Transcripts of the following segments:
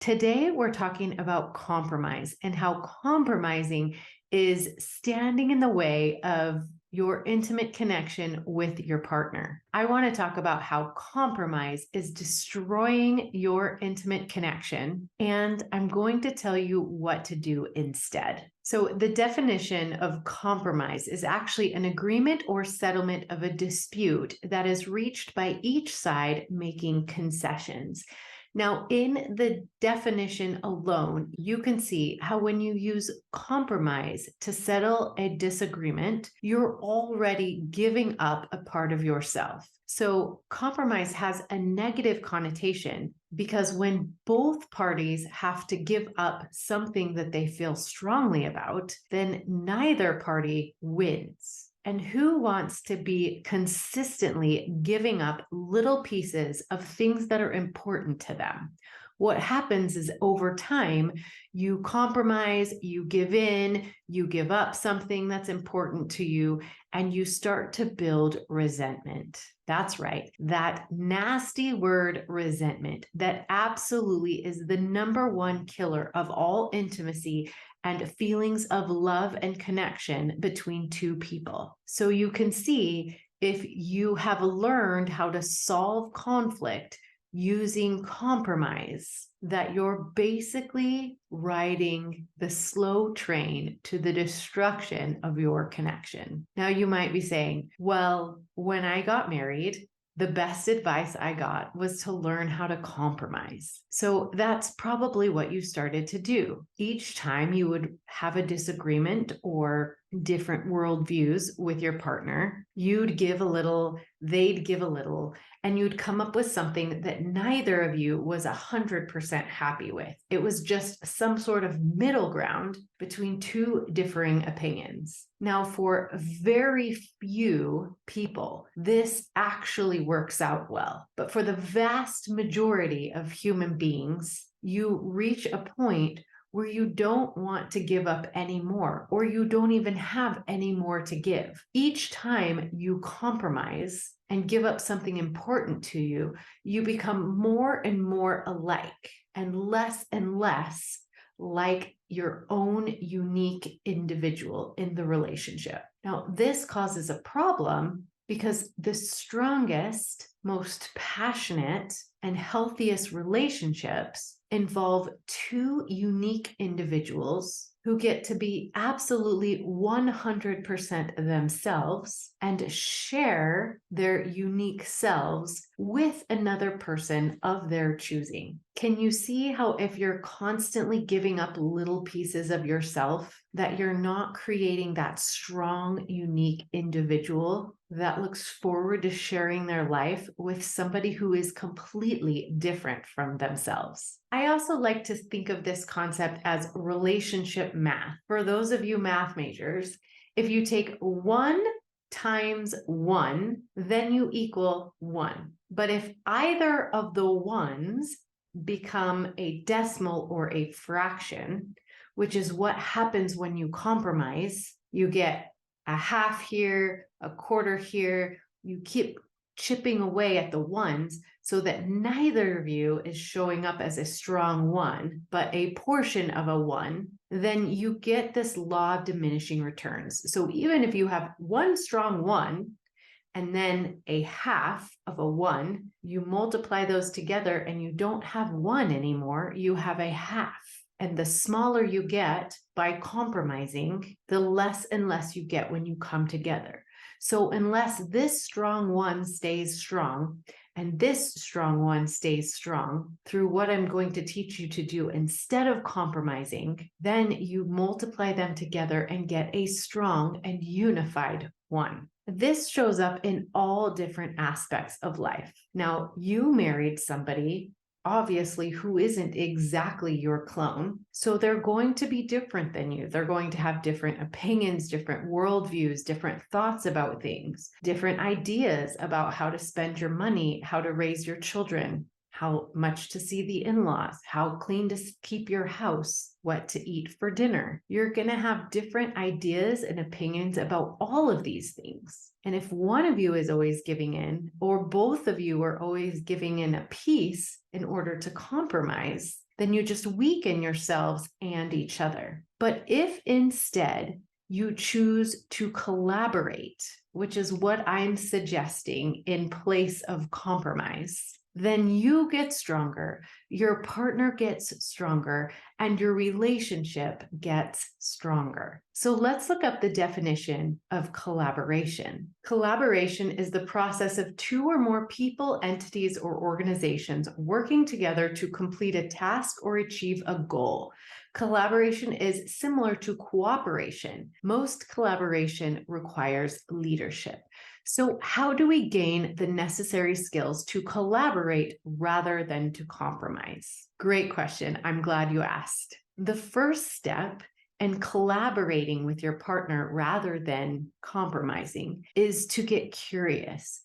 Today, we're talking about compromise and how compromising is standing in the way of your intimate connection with your partner. I want to talk about how compromise is destroying your intimate connection, and I'm going to tell you what to do instead. So, the definition of compromise is actually an agreement or settlement of a dispute that is reached by each side making concessions. Now, in the definition alone, you can see how when you use compromise to settle a disagreement, you're already giving up a part of yourself. So, compromise has a negative connotation because when both parties have to give up something that they feel strongly about, then neither party wins. And who wants to be consistently giving up little pieces of things that are important to them? What happens is over time, you compromise, you give in, you give up something that's important to you, and you start to build resentment. That's right. That nasty word resentment that absolutely is the number one killer of all intimacy and feelings of love and connection between two people. So you can see if you have learned how to solve conflict using compromise, that you're basically riding the slow train to the destruction of your connection. Now, you might be saying, well, when I got married, the best advice I got was to learn how to compromise. So that's probably what you started to do. Each time you would have a disagreement or different worldviews with your partner, you'd give a little, they'd give a little, and you'd come up with something that neither of you was 100% happy with. It was just some sort of middle ground between two differing opinions. Now, for very few people, this actually works out well. But for the vast majority of human beings, you reach a point where you don't want to give up anymore, or you don't even have any more to give. Each time you compromise and give up something important to you, you become more and more alike and less like your own unique individual in the relationship. Now, this causes a problem because the strongest, most passionate, and healthiest relationships involve two unique individuals who get to be absolutely 100% themselves and share their unique selves with another person of their choosing. Can you see how if you're constantly giving up little pieces of yourself, that you're not creating that strong, unique individual that looks forward to sharing their life with somebody who is completely different from themselves? I also like to think of this concept as relationship math. For those of you math majors, if you take 1 times 1, then you equal 1. But if either of the ones become a decimal or a fraction, which is what happens when you compromise, you get a half here, a quarter here, you keep chipping away at the ones so that neither of you is showing up as a strong one, but a portion of a one, then you get this law of diminishing returns. So even if you have one strong one and then a half of a one, you multiply those together and you don't have one anymore, you have a half. And the smaller you get by compromising, the less and less you get when you come together. So unless this strong one stays strong and this strong one stays strong through what I'm going to teach you to do instead of compromising, then you multiply them together and get a strong and unified one. This shows up in all different aspects of life. Now, you married somebody obviously who isn't exactly your clone. So they're going to be different than you. They're going to have different opinions, different worldviews, different thoughts about things, different ideas about how to spend your money, how to raise your children, how much to see the in-laws, how clean to keep your house, what to eat for dinner. You're going to have different ideas and opinions about all of these things. And if one of you is always giving in, or both of you are always giving in a piece in order to compromise, then you just weaken yourselves and each other. But if instead you choose to collaborate, which is what I'm suggesting in place of compromise, then you get stronger, your partner gets stronger, and your relationship gets stronger. So let's look up the definition of collaboration. Collaboration is the process of two or more people, entities, or organizations working together to complete a task or achieve a goal. Collaboration is similar to cooperation. Most collaboration requires leadership. So how do we gain the necessary skills to collaborate rather than to compromise? Great question. I'm glad you asked. The first step in collaborating with your partner rather than compromising is to get curious.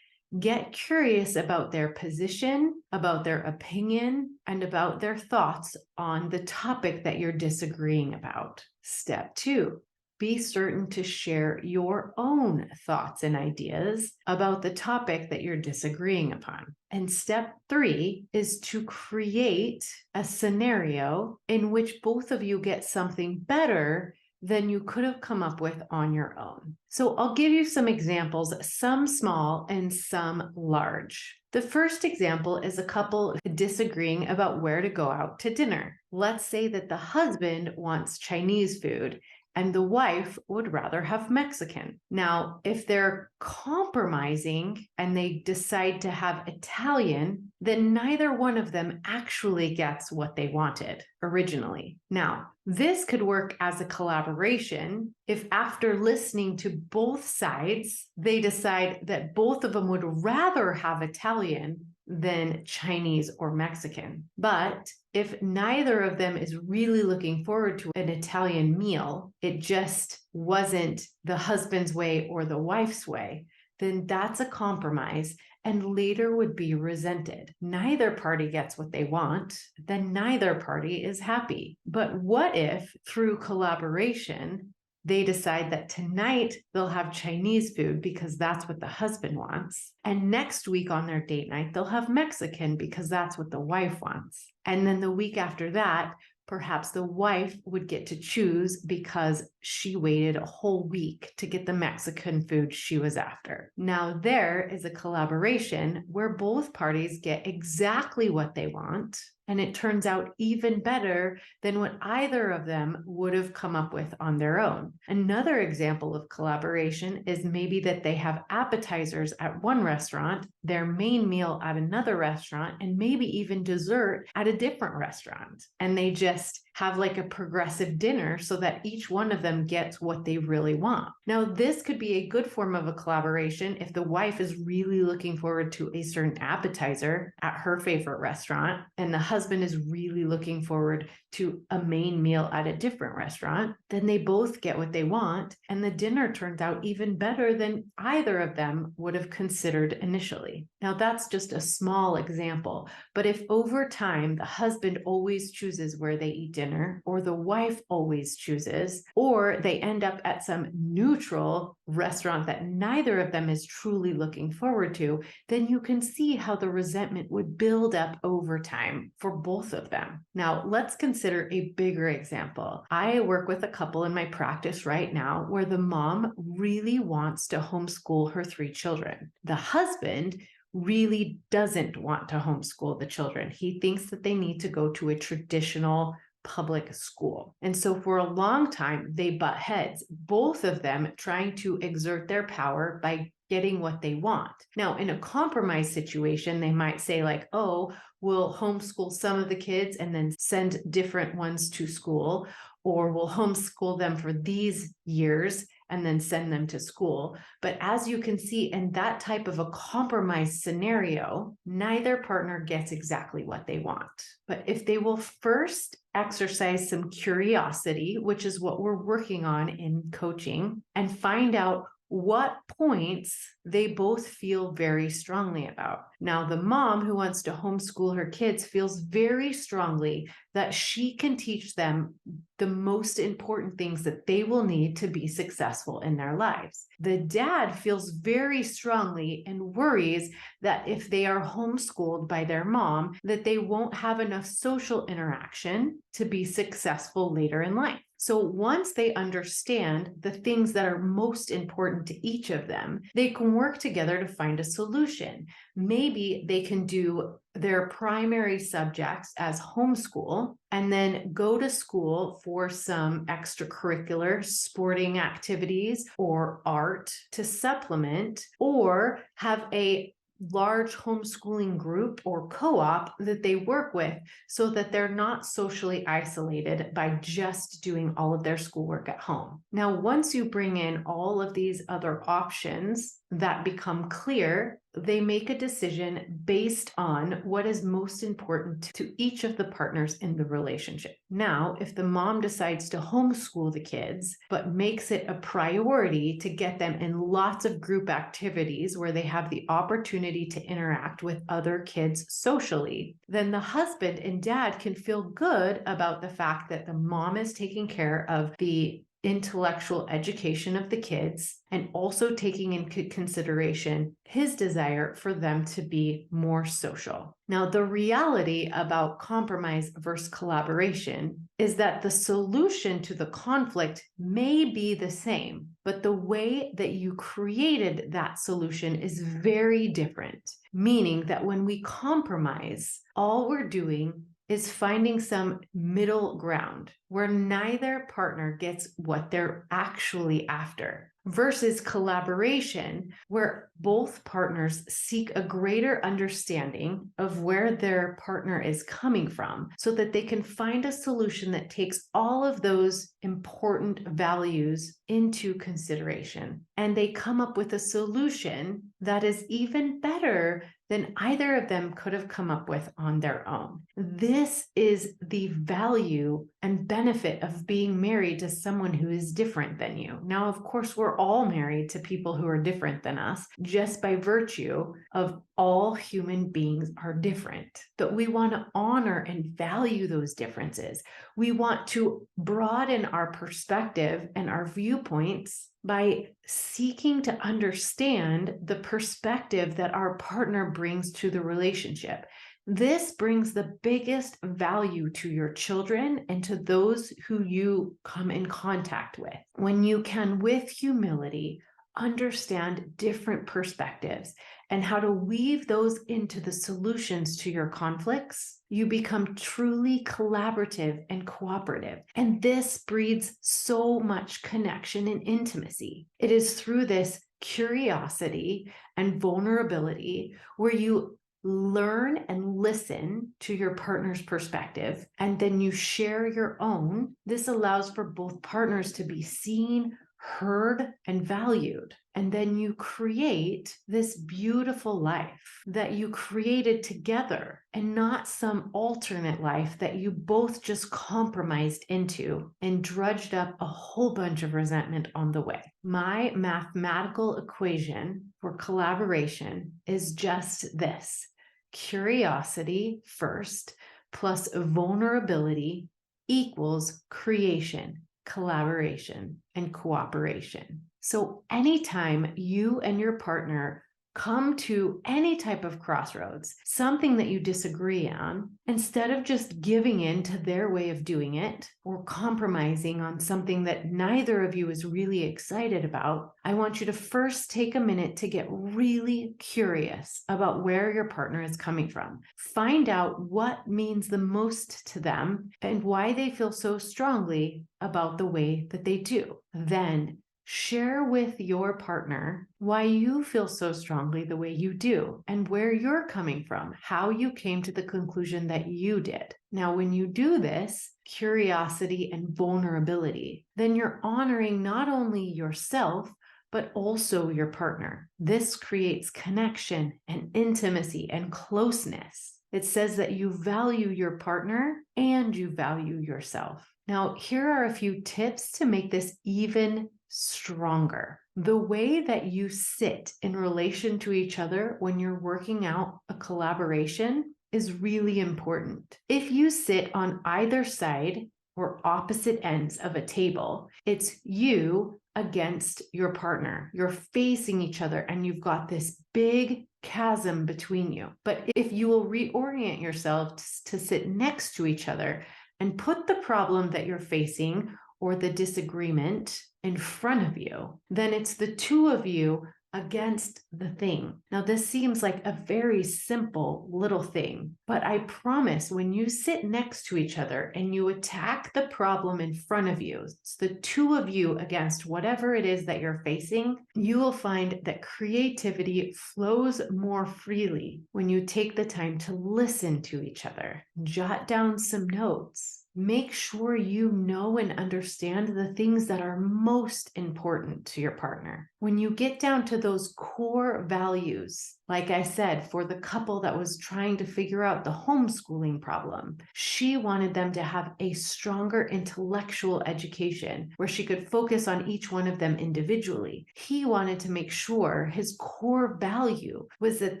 Get curious about their position, about their opinion, and about their thoughts on the topic that you're disagreeing about. Step 2. Be certain to share your own thoughts and ideas about the topic that you're disagreeing upon. And step 3 is to create a scenario in which both of you get something better than you could have come up with on your own. So I'll give you some examples, some small and some large. The first example is a couple disagreeing about where to go out to dinner. Let's say that the husband wants Chinese food and the wife would rather have Mexican. Now, if they're compromising and they decide to have Italian, then neither one of them actually gets what they wanted originally. Now, this could work as a collaboration if after listening to both sides, they decide that both of them would rather have Italian than Chinese or Mexican. But if neither of them is really looking forward to an Italian meal, it just wasn't the husband's way or the wife's way, then that's a compromise and later would be resented. Neither party gets what they want, then neither party is happy. But what if through collaboration, they decide that tonight they'll have Chinese food because that's what the husband wants. And next week on their date night, they'll have Mexican because that's what the wife wants. And then the week after that, perhaps the wife would get to choose because she waited a whole week to get the Mexican food she was after. Now there is a collaboration where both parties get exactly what they want. And it turns out even better than what either of them would have come up with on their own. Another example of collaboration is maybe that they have appetizers at one restaurant, their main meal at another restaurant, and maybe even dessert at a different restaurant. And they just have like a progressive dinner so that each one of them gets what they really want. Now, this could be a good form of a collaboration if the wife is really looking forward to a certain appetizer at her favorite restaurant, and the husband is really looking forward to a main meal at a different restaurant, then they both get what they want, and the dinner turns out even better than either of them would have considered initially. Now, that's just a small example, but if over time the husband always chooses where they eat dinner, or the wife always chooses, or they end up at some neutral restaurant that neither of them is truly looking forward to, then you can see how the resentment would build up over time for both of them. Now, let's consider a bigger example. I work with a couple in my practice right now where the mom really wants to homeschool her 3 children. The husband really doesn't want to homeschool the children. He thinks that they need to go to a traditional public school. And so for a long time, they butt heads, both of them trying to exert their power by getting what they want. Now, in a compromise situation, they might say like, oh, we'll homeschool some of the kids and then send different ones to school, or we'll homeschool them for these years and then send them to school. But as you can see in that type of a compromise scenario, neither partner gets exactly what they want. But if they will first exercise some curiosity, which is what we're working on in coaching, and find out what points they both feel very strongly about. Now, the mom who wants to homeschool her kids feels very strongly that she can teach them the most important things that they will need to be successful in their lives. The dad feels very strongly and worries that if they are homeschooled by their mom, that they won't have enough social interaction to be successful later in life. So once they understand the things that are most important to each of them, they can work together to find a solution. Maybe they can do their primary subjects as homeschool and then go to school for some extracurricular sporting activities or art to supplement, or have a large homeschooling group or co-op that they work with so that they're not socially isolated by just doing all of their schoolwork at home. Now, once you bring in all of these other options that become clear, they make a decision based on what is most important to each of the partners in the relationship. Now, if the mom decides to homeschool the kids, but makes it a priority to get them in lots of group activities where they have the opportunity to interact with other kids socially, then the husband and dad can feel good about the fact that the mom is taking care of the intellectual education of the kids and also taking into consideration his desire for them to be more social. Now, the reality about compromise versus collaboration is that the solution to the conflict may be the same, but the way that you created that solution is very different, meaning that when we compromise, all we're doing is finding some middle ground where neither partner gets what they're actually after, versus collaboration, where both partners seek a greater understanding of where their partner is coming from so that they can find a solution that takes all of those important values into consideration. And they come up with a solution that is even better than either of them could have come up with on their own. This is the value and benefit of being married to someone who is different than you. Now, of course, we're all married to people who are different than us, just by virtue of all human beings are different. But we want to honor and value those differences. We want to broaden our perspective and our viewpoints by seeking to understand the perspective that our partner brings to the relationship. This brings the biggest value to your children and to those who you come in contact with. When you can, with humility, understand different perspectives and how to weave those into the solutions to your conflicts, you become truly collaborative and cooperative. And this breeds so much connection and intimacy. It is through this curiosity and vulnerability where you learn and listen to your partner's perspective, and then you share your own. This allows for both partners to be seen, heard, and valued. And then you create this beautiful life that you created together, and not some alternate life that you both just compromised into and drudged up a whole bunch of resentment on the way. My mathematical equation for collaboration is just this: curiosity first plus vulnerability equals creation, collaboration, and cooperation. So anytime you and your partner come to any type of crossroads, something that you disagree on, instead of just giving in to their way of doing it or compromising on something that neither of you is really excited about, I want you to first take a minute to get really curious about where your partner is coming from. Find out what means the most to them and why they feel so strongly about the way that they do. Then share with your partner why you feel so strongly the way you do and where you're coming from, how you came to the conclusion that you did. Now, when you do this, curiosity and vulnerability, then you're honoring not only yourself, but also your partner. This creates connection and intimacy and closeness. It says that you value your partner and you value yourself. Now, here are a few tips to make this even stronger. The way that you sit in relation to each other when you're working out a collaboration is really important. If you sit on either side or opposite ends of a table, it's you against your partner. You're facing each other and you've got this big chasm between you. But if you will reorient yourself to sit next to each other and put the problem that you're facing or the disagreement in front of you, then it's the two of you against the thing. Now, this seems like a very simple little thing, but I promise when you sit next to each other and you attack the problem in front of you, it's the two of you against whatever it is that you're facing, you will find that creativity flows more freely when you take the time to listen to each other, jot down some notes. Make sure you know and understand the things that are most important to your partner. When you get down to those core values, like I said, for the couple that was trying to figure out the homeschooling problem, she wanted them to have a stronger intellectual education where she could focus on each one of them individually. He wanted to make sure his core value was that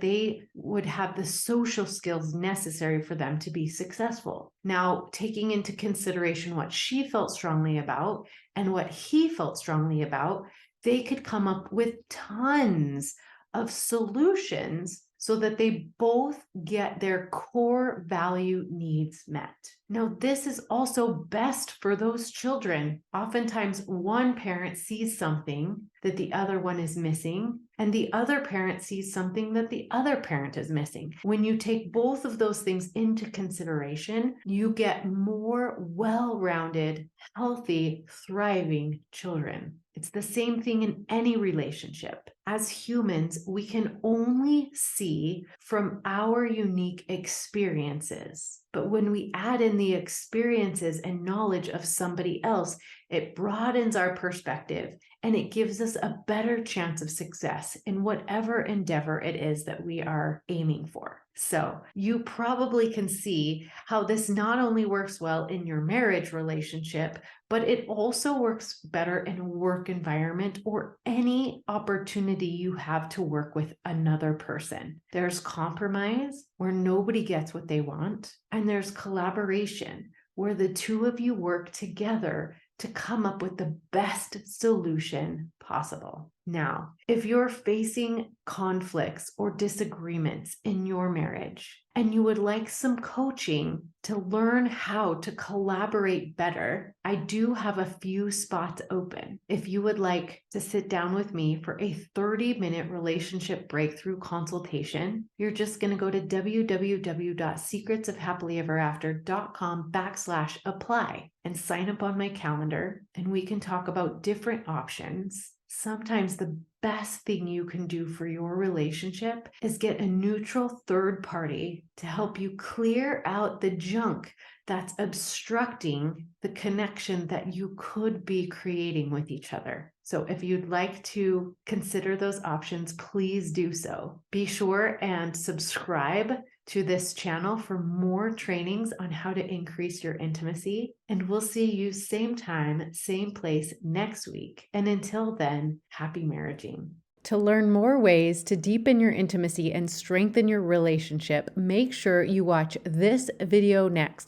they would have the social skills necessary for them to be successful. Now, taking into consideration what she felt strongly about and what he felt strongly about, they could come up with tons of solutions so that they both get their core value needs met. Now, this is also best for those children. Oftentimes, one parent sees something that the other one is missing, and the other parent sees something that the other parent is missing. When you take both of those things into consideration, you get more well-rounded, healthy, thriving children. It's the same thing in any relationship. As humans, we can only see from our unique experiences. But when we add in the experiences and knowledge of somebody else, it broadens our perspective and it gives us a better chance of success in whatever endeavor it is that we are aiming for. So you probably can see how this not only works well in your marriage relationship, but it also works better in a work environment or any opportunity you have to work with another person. There's compromise where nobody gets what they want, and there's collaboration where the two of you work together to come up with the best solution possible. Now, if you're facing conflicts or disagreements in your marriage and you would like some coaching to learn how to collaborate better, I do have a few spots open. If you would like to sit down with me for a 30-minute relationship breakthrough consultation, you're just going to go to www.secretsofhappilyeverafter.com/apply and sign up on my calendar, and we can talk about different options. Sometimes the best thing you can do for your relationship is get a neutral third party to help you clear out the junk that's obstructing the connection that you could be creating with each other. So if you'd like to consider those options, please do so. Be sure and subscribe to this channel for more trainings on how to increase your intimacy. And we'll see you same time, same place next week. And until then, happy marriaging. To learn more ways to deepen your intimacy and strengthen your relationship, make sure you watch this video next